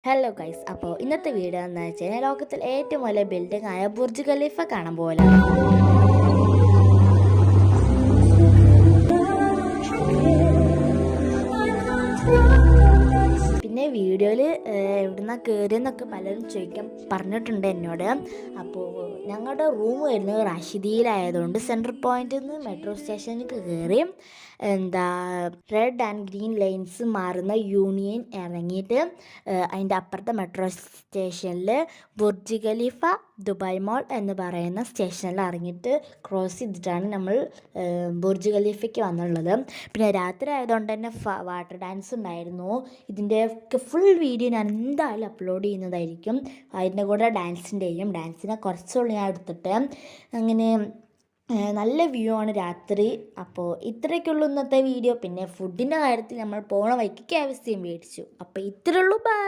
Hello guys, അപ്പോൾ ഇന്നത്തെ video എന്ന് വെച്ചാൽ ലോകത്തിൽ ഏറ്റവും വലിയ ബിൽഡിംഗ് ആയ ബുർജ് ഖലീഫ കാണാൻ പോകലാണ്. പിന്നെ വീഡിയോയിൽ എവിടുന്നാ കയറിയെന്നൊക്കെ പലരും ചോദിക്കാൻ പറഞ്ഞിട്ടുണ്ട് എന്നോട്. അപ്പോൾ ഞങ്ങളുടെ റൂം വരുന്നത് റാഷിദിയിലായതുകൊണ്ട് സെൻട്രൽ പോയിന്റിൽ നിന്ന് മെട്രോ സ്റ്റേഷനിൽ കയറി റെഡ് ആൻഡ് ഗ്രീൻ ലൈൻസ് മാറുന്ന യൂണിയൻ ഇറങ്ങിയിട്ട് അതിൻ്റെ അപ്പുറത്തെ മെട്രോ സ്റ്റേഷനിൽ ബുർജ് ഖലീഫ ദുബായ് മോൾ എന്ന് പറയുന്ന സ്റ്റേഷനിൽ ഇറങ്ങിയിട്ട് ക്രോസ് ചെയ്തിട്ടാണ് നമ്മൾ ബുർജ് ഖലീഫയ്ക്ക് വന്നുള്ളത്. പിന്നെ രാത്രി ആയതുകൊണ്ട് തന്നെ വാട്ടർ ഡാൻസ് ഉണ്ടായിരുന്നു. ഇതിൻ്റെയൊക്കെ ഫുൾ വീഡിയോ ഞാൻ എന്തായാലും അപ്ലോഡ് ചെയ്യുന്നതായിരിക്കും. അതിൻ്റെ കൂടെ ഡാൻസിനെ കുറച്ചുള്ള ഞാൻ എടുത്തിട്ട് അങ്ങനെ നല്ല വ്യൂ ആണ് രാത്രി. അപ്പോൾ ഇത്രയൊക്കെയുള്ളൂ ഇന്നത്തെ വീഡിയോ. പിന്നെ ഫുഡിൻ്റെ കാര്യത്തിൽ നമ്മൾ പോണ വഴിക്ക് KFC മേടിച്ചു. അപ്പോൾ ഇത്രയുള്ളൂ. ബൈ.